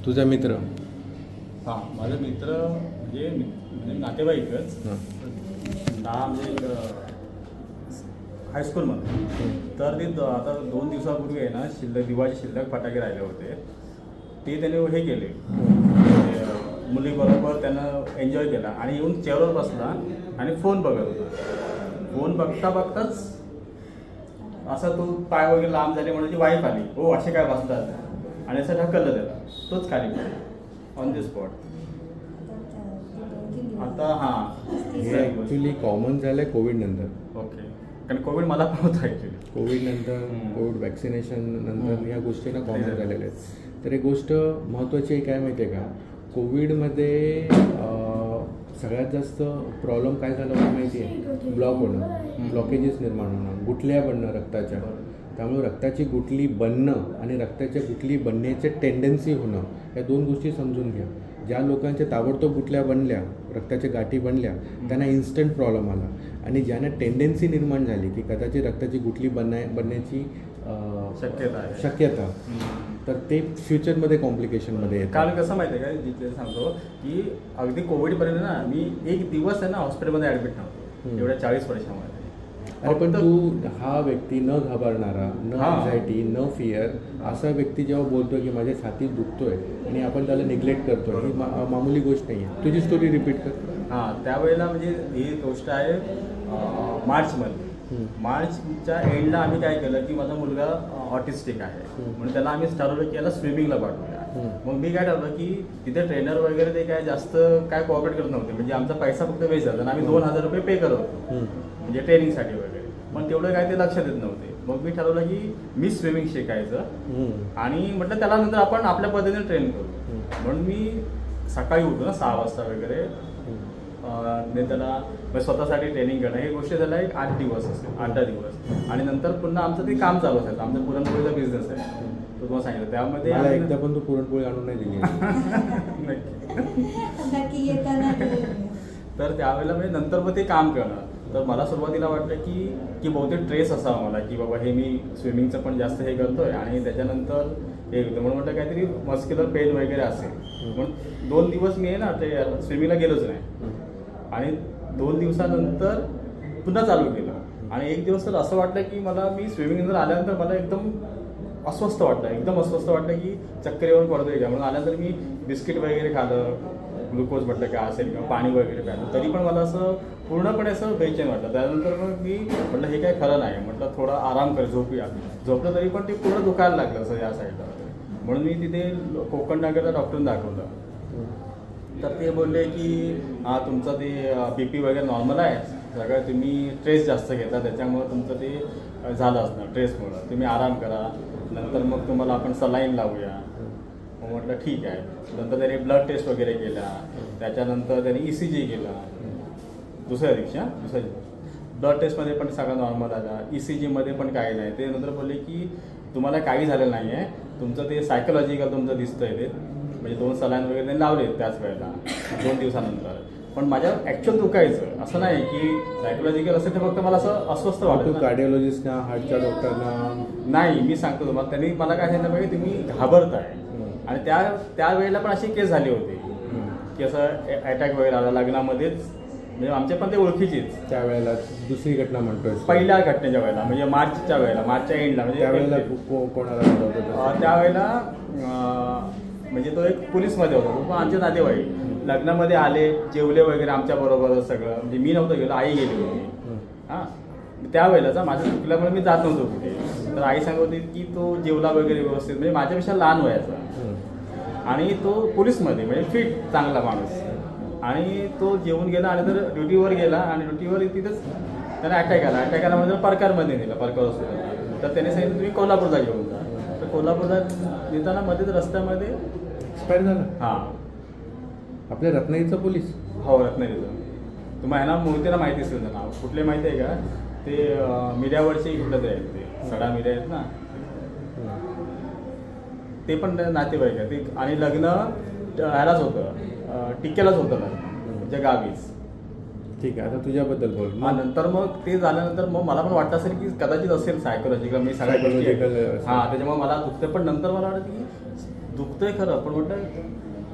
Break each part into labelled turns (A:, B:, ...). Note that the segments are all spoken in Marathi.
A: तुझा मित्र?
B: हां, माझे मित्र म्हणजे नातेवाईकच. म्हणजे हायस्कूलमध्ये. तर ते आता 2 दिवसापूर्वी आहे ना, दिवाळी शिल्लक फटाके राहिले होते. ते त्याने हे केले, मुलीबरोबर त्यानं एन्जॉय केला आणि येऊन चेअरवर बसला आणि फोन बघत होता. फोन बघता बघताच असं तो पाय वगैरे लांब झाले म्हणून ती वाईफ आली, हो असे काय बसतात, आणि असं ढकललं त्याला. तोच खाली ऑन द स्पॉट. आता हां,
A: हे ॲक्च्युली कॉमन झालं आहे कोविड नंतर.
B: ओके, कारण कोविड मला पण होतं ॲक्च्युली.
A: कोविड नंतर, कोविड वॅक्सिनेशन नंतर ह्या गोष्टी ना कॉमन झालेल्या आहेत. तर एक गोष्ट महत्त्वाची आहे, काय माहिती आहे का, कोविडमध्ये सगळ्यात जास्त प्रॉब्लेम काय झाला होता माहिती आहे? ब्लॉक होणं, ब्लॉकेजेस निर्माण होणं, गुठल्या बनणं रक्ताच्या. त्यामुळे रक्ताची गुठली बनणं आणि रक्ताच्या गुठली बनण्याचे टेंडन्सी होणं, या 2 गोष्टी समजून घ्या. ज्या लोकांच्या ताबडतोब गुठल्या बनल्या, रक्ताच्या गाठी बनल्या, त्यांना इन्स्टंट प्रॉब्लेम आला. आणि ज्यांना टेंडन्सी निर्माण झाली की कदाचित रक्ताची गुठली बनण्याची शक्यता, तर ते फ्युचरमध्ये कॉम्प्लिकेशनमध्ये येतात.
B: कारण कसं माहिती आहे का, जिथे सांगतो की अगदी कोविडपर्यंत ना मी 1 दिवस आहे ना हॉस्पिटलमध्ये ॲडमिट नव्हतो एवढ्या 40 वर्षामध्ये.
A: अरे पण तू हा व्यक्ती न घाबरणारा, न अँझायटी, न फिअर असा व्यक्ती जेव्हा बोलतो की माझ्या छातीत दुखतोय आणि आपण त्याला निग्लेक्ट करतो, ही मामूली गोष्ट नाही आहे. तुझी स्टोरी रिपीट कर.
B: हां, त्यावेळेला म्हणजे ही गोष्ट आहे मार्चमध्ये. मार्चच्या एंडला आम्ही काय केलं की माझा मुलगा ऑटिस्टिक आहे म्हणून त्याला आम्ही ठरवलं की याला स्विमिंगला पाठवूया. मग मी काय ठरवलं की तिथे ट्रेनर वगैरे ते काय जास्त काय कोऑपरेट करत नव्हते, म्हणजे आमचा पैसा फक्त वेस्ट झाला. आम्ही 2000 रुपये पे करत होतो म्हणजे ट्रेनिंगसाठी वगैरे, पण तेवढं काय ते लक्ष देत नव्हते. मग मी ठरवलं की मी स्विमिंग शिकायचं आणि म्हटलं त्याला नंतर आपण आपल्या पद्धतीने ट्रेन करू. म्हणून मी सकाळी उठतो ना 6 वाजता वगैरे, त्याला स्वतःसाठी ट्रेनिंग करणं, ही गोष्ट झाला एक 8 दिवस असेल, 8-10 दिवस. आणि नंतर पुन्हा आमचं ते काम चालू असायचं. आमचा पुरणपोळीचा बिझनेस आहे, तो तुम्हाला सांगितलं. त्यामध्ये
A: एकदा पण तू पुरणपोळी आणून नाही दिली.
B: तर त्यावेळेला म्हणजे नंतर मग ते काम करणं. तर मला सुरुवातीला वाटलं की बहुतेक ट्रेस असावा मला, की बाबा हे मी स्विमिंगचं पण जास्त हे करतोय आणि त्याच्यानंतर हे होतं म्हणून म्हटलं काहीतरी मस्क्युलर पेन वगैरे असेल. म्हणून 2 दिवस मी आहे ना ते स्विमिंगला गेलोच नाही. आणि 2 दिवसानंतर पुन्हा चालू केलं. आणि 1 दिवस तर असं वाटलं की मला मी स्विमिंग आल्यानंतर मला एकदम अस्वस्थ वाटलं की चक्कर येऊन पडतोय का. म्हणून आल्यानंतर मी बिस्किट वगैरे खाल्लं, ग्लुकोज म्हटलं काय असेल किंवा पाणी वगैरे प्यायलं, तरी पण मला असं पूर्णपणे असं बेचैन वाटलं. त्यानंतर मग मी म्हटलं हे काय खरं नाही, म्हटलं थोडा आराम कर, झोपूया. झोपलं तरी पण ते पूर्ण दुखायला लागलं असं या साईडला. म्हणून मी तिथे कोकण नगरला डॉक्टरने दाखवलं. तर ते बोलले की हां तुमचं ते BP वगैरे नॉर्मल आहे, सगळं तुम्ही स्ट्रेस जास्त घेता त्याच्यामुळं तुमचं ते झालं असणार स्ट्रेसमुळं, तुम्ही आराम करा, नंतर मग तुम्हाला आपण सलाईन लावूया. मग म्हटलं ठीक आहे. नंतर त्याने ब्लड टेस्ट वगैरे केला, त्याच्यानंतर त्याने ECG केला दुसऱ्या दिवशी. ब्लड टेस्टमध्ये पण सगळं नॉर्मल आला, ECGमध्ये पण काही नाही. ते नंतर बोलले की तुम्हाला काही झालेलं नाही आहे, तुमचं ते सायकोलॉजिकल तुमचं दिसतंय ते, म्हणजे 2 सलाईन वगैरे त्यांनी लावले त्याच वेळेला 2 दिवसानंतर. पण माझ्या ॲक्च्युअल दुखायचं असं नाही की सायकोलॉजिकल असेल, तर फक्त मला असं अस्वस्थ वाटतं.
A: कार्डिओलॉजिस्टना, हार्टच्या डॉक्टरना
B: नाही, मी सांगतो तुम्हाला, त्यांनी मला काय सांगितलं पाहिजे तुम्ही घाबरताय. आणि त्या वेळेला पण अशी केस झाली होती की असं अटॅक वगैरे आला लग्नामध्येच, म्हणजे आमच्या पण ते ओळखीचीच.
A: त्यावेळेला दुसरी घटना म्हणतोय,
B: पहिल्या घटनेच्या वेळेला म्हणजे मार्चच्या एंडला, म्हणजे
A: त्यावेळेला कोणाला
B: त्यावेळेला म्हणजे तो एक पोलीसमध्ये होता, तो पण आमचे नातेवाईक लग्नामध्ये आले, जेवले वगैरे आमच्या बरोबर सगळं. म्हणजे मी नव्हतं गेलो, आई गेली होती. हां, त्यावेळेलाचा माझ्या चुकल्यामुळे मी जात नव्हतो कुठे. तर आई सांगत होती की तो जेवला वगैरे व्यवस्थित, म्हणजे माझ्यापेक्षा लहान वयाचा, आणि तो पोलीसमध्ये म्हणजे फिट चांगला माणूस. आणि तो जेवून गेला आणि तर ड्युटीवर गेला आणि ड्युटीवर तिथंच त्याला अटॅक आला म्हणजे परकारमध्ये नेलं, परकार हॉस्पिटलला. तर त्याने सांगितलं तुम्ही कोल्हापूरला घेऊन जा. तर कोल्हापूरला नेताना मध्येच रस्त्यामध्ये
A: एक्सपायर झाला.
B: हां,
A: आपल्या रत्नागिरीचा पोलीस.
B: हो, रत्नागिरीचा. तुम्हाला ना मोहितेला माहिती असेल ना नाव, कुठले माहिती आहे का, ते मीडियावरचे कुठलं आहेत, ते सडा मीडिया आहेत ना, ते पण नातेवाईक आहे ते. आणि लग्न ह्यालाच होतं, टिक्क्यालाच होतं लग्न, त्या गावीच.
A: ठीक आहे, आता तुझ्याबद्दल बोल.
B: नंतर मग ते झाल्यानंतर मग मला पण वाटतं असेल की कदाचित असेल सायकोलॉजिकल, मी सगळ्या गोष्टी. हां, त्याच्यामुळे मला दुखतं. पण नंतर मला वाटतं की दुखतंय खरं, पण म्हटलं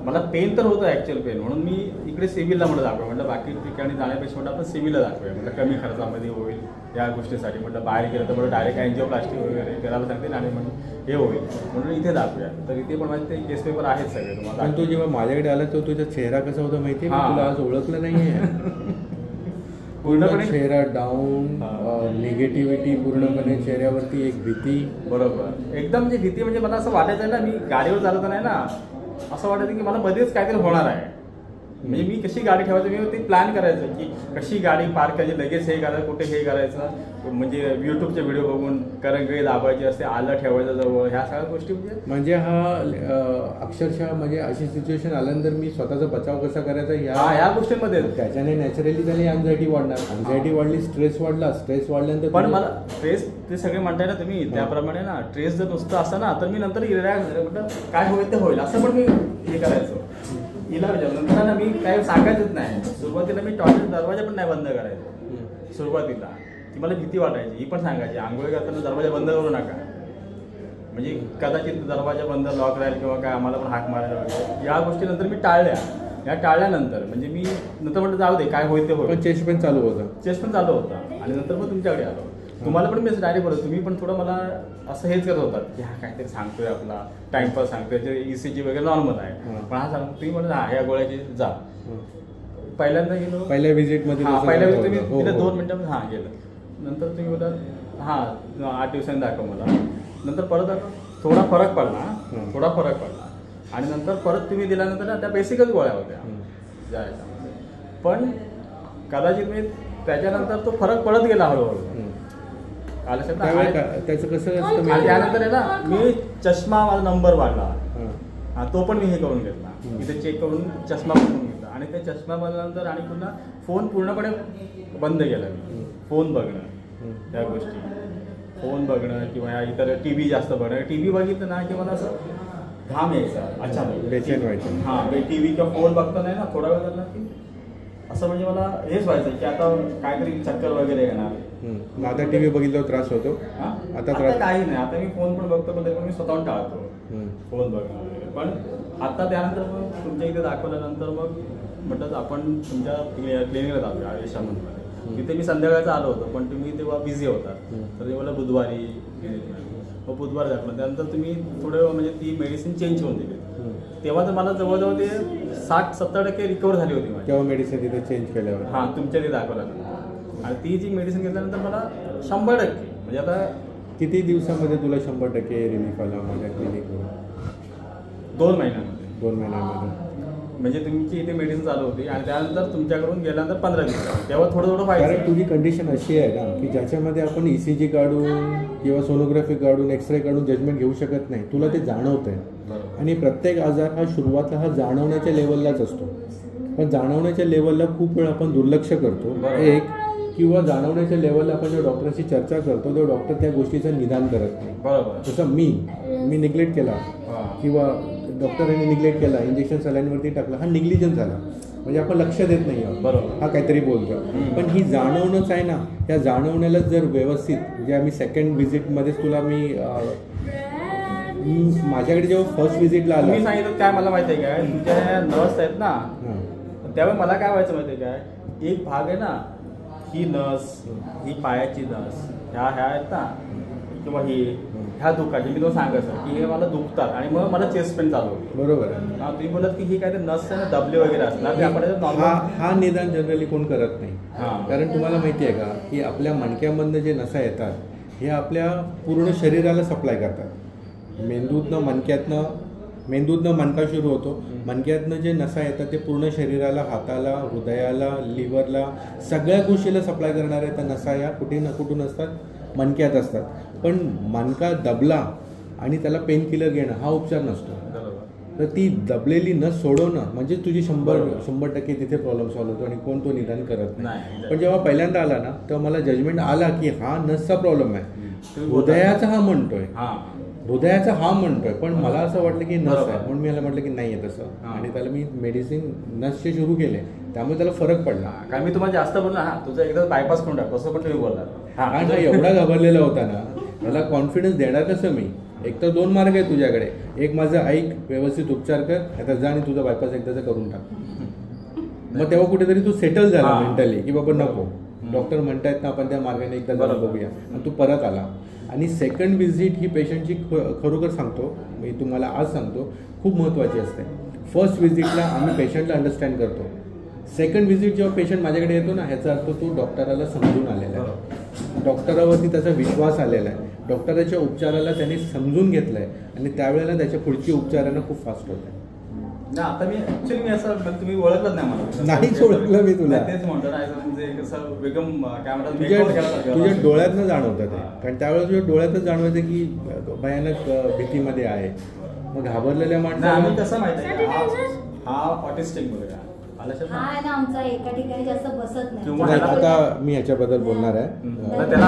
B: मला पेन तर होतं ॲक्च्युअल पेन, म्हणून मी इकडे सिव्हिलला म्हटलं दाखवूया. म्हटलं बाकी ठिकाणी जाण्यापेक्षा म्हटलं आपण सिव्हिलला दाखवूया, म्हटलं कमी खर्चामध्ये होईल या गोष्टीसाठी. म्हटलं बाहेर गेलं तर म्हटलं डायरेक्ट अँजिओप्लास्टी वगैरे करायला सांगतील आणि म्हणून हे होईल, म्हणून इथे दाखवूया. तर इथे पण माझे ते केस पेपर आहेत सगळे तुम्हाला.
A: पण तू जेव्हा माझ्याकडे आला तर तुझा चेहरा कसा होता माहिती आहे? तुला आज ओळखलं नाहीये. पूर्णपणे चेहरा डाऊन, निगेटिव्हिटी पूर्णपणे चेहऱ्यावरती, एक भीती.
B: बरोबर, एकदम म्हणजे भीती म्हणजे मला असं वाटायचं ना, मी गाडीवर चालत नाही ना, असं वाटायचं की मला मध्येच काहीतरी होणार आहे. म्हणजे मी कशी गाडी ठेवायचं, मी ते प्लॅन करायचं की कशी गाडी पार्क करायची, लगेच हे करायचं, कुठे हे करायचं. म्हणजे युट्यूबचे व्हिडिओ बघून करंगळी दाबायची असते, आलं ठेवायचं जवळ, ह्या सगळ्या गोष्टी
A: म्हणजे हा अक्षरशः म्हणजे अशी सिच्युएशन आल्यानंतर मी स्वतःचा बचाव कसा करायचा
B: ह्या गोष्टींमध्ये.
A: त्याच्याने नॅचरली त्याने अँझायटी वाढणार, अँझायटी वाढली, स्ट्रेस वाढला, स्ट्रेस वाढल्यानंतर
B: पण मला स्ट्रेस ते सगळे म्हणताय ना तुम्ही त्याप्रमाणे ना, स्ट्रेस जर नुसतं असं ना तर मी नंतर रिलॅक्स म्हटलं काय होईल ते होईल असं पण मी हे करायचो. हिला नंतर ना मी काय सांगायचंच नाही. सुरुवातीला मी टॉयलेट दरवाजा पण नाही बंद करायचो सुरुवातीला, ती मला भीती वाटायची. ही पण सांगायची आंघोळी करताना दरवाजा बंद करू नका, म्हणजे कदाचित दरवाजा बंद लॉक राहील किंवा काय आम्हाला पण हाक मारायला वगैरे. या गोष्टी नंतर मी टाळल्या. या टाळल्यानंतर म्हणजे मी नंतर म्हटलं जाऊ दे काय होईल ते होईल.
A: चेस्ट पण चालू होता,
B: चेस्ट पण चालू होता. आणि नंतर मग तुमच्याकडे आलो. तुम्हाला पण मी डायरेक्ट बोलतो, तुम्ही पण थोडं मला असं हेच करत होतात की हा काहीतरी सांगतोय आपला टाइमपास सांगतोय, ECG वगैरे नॉर्मल आहे, पण हा सांग तुम्ही म्हणत हा या गोळ्याची जा. पहिल्यांदा गेलो,
A: पहिल्या व्हिजिटमध्ये
B: पहिल्या वेळी तुम्ही तिथे 2 मिनिटांमध्ये हा गेलं. नंतर तुम्ही बोलतात हा 8 दिवसांनी दाखव मला. नंतर परत थोडा फरक पडला आणि नंतर परत तुम्ही दिल्यानंतर त्या बेसिकच गोळ्या होत्या ज्या ह्याच्यामध्ये. पण कदाचित मी त्याच्यानंतर तो फरक पडत गेला हळूहळू.
A: त्याचं कसं असतं
B: त्यानंतर आहे ना, मी चष्मा माझा नंबर वाढला, तो पण मी हे करून घेतला, इथे चेक करून चष्मा पण घेतला. आणि त्या चष्मा बनल्यानंतर आणि पुन्हा फोन पूर्णपणे बंद केला मी. फोन बघणं, त्या गोष्टी फोन बघणं किंवा इतर TV जास्त बघणं. TV बघितलं ना की मला असं घाम यायचा, अच्छा
A: बेचैन व्हायचं.
B: हां, TV किंवा फोन बघता नाही ना, थोडा वेळ झाला की असं म्हणजे मला हेच व्हायचं की आता काहीतरी चक्कर वगैरे येणार.
A: आता TV बघितल्यावर त्रास होतो?
B: आता काही नाही, आता मी फोन पण बघतो, पण मी स्वतःहून टाळतो फोन बघणं वगैरे. पण आता त्यानंतर मग तुमच्या इथे दाखवल्यानंतर मग म्हटलं आपण तुमच्या क्लिनिकला जाऊया आयुष्यामध्ये. तिथे मी संध्याकाळचा आलो होतो, पण तुम्ही तेव्हा बिझी होता, तर ते मला बुधवारी मग बुधवार दाखवलं. त्यानंतर तुम्ही थोडं म्हणजे ती मेडिसिन चेंज करून दिली. तेव्हा तर मला जवळजवळ ते 60-70% रिकवर झाली होती माझी.
A: तेव्हा मेडिसिन तिथे चेंज केल्यावर?
B: हां, तुमच्या तिथे दाखवल्यानंतर. आणि ती जी मेडिसिन घेतल्यानंतर मला 100% म्हणजे आता
A: किती दिवसामध्ये तुला 100% रिलीफ आला माझ्या क्लिनिकवर?
B: 2 महिन्यामध्ये.
A: 2 महिन्यामध्ये
B: म्हणजे तुमची इथे मेडिसिन चालू होती आणि त्यानंतर तुमच्याकडून गेल्यानंतर 15 दिवस तेव्हा थोडं फायदा.
A: कारण तुझी कंडिशन अशी आहे ना की ज्याच्यामध्ये आपण ECG काढून किंवा सोनोग्राफी काढून एक्सरे काढून जजमेंट घेऊ शकत नाही. तुला ते जाणवत आहे. आणि प्रत्येक आजार हा सुरुवातला हा जाणवण्याच्या लेवललाच असतो, पण जाणवण्याच्या लेवलला खूप वेळ आपण दुर्लक्ष करतो. एक किंवा जाणवण्याच्या लेवलला आपण जेव्हा डॉक्टरांशी चर्चा करतो तेव्हा डॉक्टर त्या गोष्टीचं निदान करत नाही.
B: बरोबर.
A: जसं मी निग्लेक्ट केला किंवा डॉक्टरांनी निग्लेक्ट केला, इंजेक्शन सलाईनवरती टाकला, हा निग्लिजन्स झाला. म्हणजे आपण लक्ष देत नाही आहोत,
B: बरोबर,
A: हा काहीतरी बोलतो. पण ही जाणवणंच आहे ना, त्या जाणवण्यालाच जर व्यवस्थित म्हणजे आम्ही सेकंड व्हिजिटमध्येच तुला मी माझ्याकडे जेव्हा फर्स्ट व्हिजिटला आला
B: मी सांगितलं काय मला माहिती आहे काय, तुमच्या नर्स आहेत ना, त्यावेळी मला काय व्हायचं माहिती आहे काय, एक भाग आहे ना ही नस, ही पायाची नस, ह्या आहेत ना किंवा ह्या दुखाची मी तो सांगायचं की हे मला दुखतात आणि मग मला चेस्ट पेन चालू होती.
A: बरोबर आहे.
B: तुम्ही बोलत की ही काय ते नस आहे ना दबले वगैरे असणार ते आपण
A: हा निदान जनरली कोण करत नाही. कारण तुम्हाला माहिती आहे का की आपल्या मणक्यामधनं जे नसा येतात हे आपल्या पूर्ण शरीराला सप्लाय करतात. मेंदूतनं मणका सुरू होतो, मणक्यातनं जे नसा येतात ते पूर्ण शरीराला, हाताला, हृदयाला, लिव्हरला, सगळ्या गोष्टीला सप्लाय करणाऱ्या त्या नसा या कुठे ना कुठून असतात, मणक्यात असतात. पण मणका दबला आणि त्याला पेन किलर घेणं हा उपचार नसतो. तर ती दबलेली नस सोडवणं म्हणजे तुझी 100% तिथे प्रॉब्लेम सॉल्व्ह होतो आणि कोण तो निदान करत नाही. पण जेव्हा पहिल्यांदा आला ना तेव्हा मला जजमेंट आला की हा नसचा प्रॉब्लेम आहे, हृदयाचा हा म्हणतोय, पण मला असं वाटलं की नस आहे, म्हणून मी याला म्हटलं की नाही आहे तसं. आणि त्याला मी मेडिसिन नसचे सुरू केले, त्यामुळे त्याला फरक पडला.
B: कारण मी तुम्हाला जास्त बोललो तुझा एकदा बायपास करून टाक तसं पण तुम्ही बोलला.
A: एवढा घाबरलेला होता ना, त्याला कॉन्फिडन्स देणार कसं मी. एक तर 2 मार्ग आहे तुझ्याकडे. एक माझं ऐक, व्यवस्थित उपचार कर, आता जा आणि तुझा बायपास एकदाचा करून टाक. मग तेव्हा कुठेतरी तू सेटल झाला मेंटली की बाबा नको, डॉक्टर म्हणतायत ना आपण त्या मार्गाने एकदा जरा बघूया, आणि तू परत आला. आणि सेकंड व्हिजिट ही पेशंटची खरोखर सांगतो मी तुम्हाला आज सांगतो खूप महत्त्वाची असते. फर्स्ट व्हिजिटला आम्ही पेशंटला अंडरस्टँड करतो. सेकंड व्हिजिट जेव्हा पेशंट माझ्याकडे येतो ना, ह्याचा अर्थ तो डॉक्टराला समजून आलेला आहे, डॉक्टरावरती त्याचा विश्वास आलेला आहे, डॉक्टराच्या उपचाराला त्याने समजून घेतलं आहे, आणि त्यावेळेला त्याच्या पुढची उपचारांना खूप फास्ट होत आहे.
B: आता मी ऍक्च्युली मी असं तुम्ही ओळखलंच नाही मला.
A: नाहीच ओळखलं मी तुला.
B: तेच म्हणतो ना, म्हणजे कसं वेगम काय
A: तुझ्या
B: म्हणतात
A: डोळ्यातनं जाणवतं ते, कारण त्यावेळेस तुझ्या डोळ्यातच जाणवायचं की भयानक भीतीमध्ये आहे. मग घाबरलेल्या माणसाला
B: आम्ही कसं माहिती आहे, हा ऑटिस्टिक मुलगा
C: हा ना आमचा एका ठिकाणी जास्त बसत नाही.
A: नाही, आता मी ह्याच्याबद्दल बोलणार आहे.
B: त्याला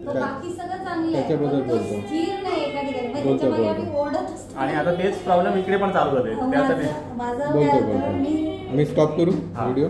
C: बाकी सगळं चांगलं आहे,
A: त्याच्याबद्दल बोलतो.
C: स्थिर नाही एका ठिकाणी, मग
A: बोलतो,
C: त्याच्यामध्ये
A: बोलतो.
C: आम्ही ओढत असतो.
B: आणि आता तेच प्रॉब्लेम इकडे पण चालू झाले त्यासाठी.
C: माझं
A: बोलतो
C: मी
A: मी स्टॉप करू व्हिडिओ.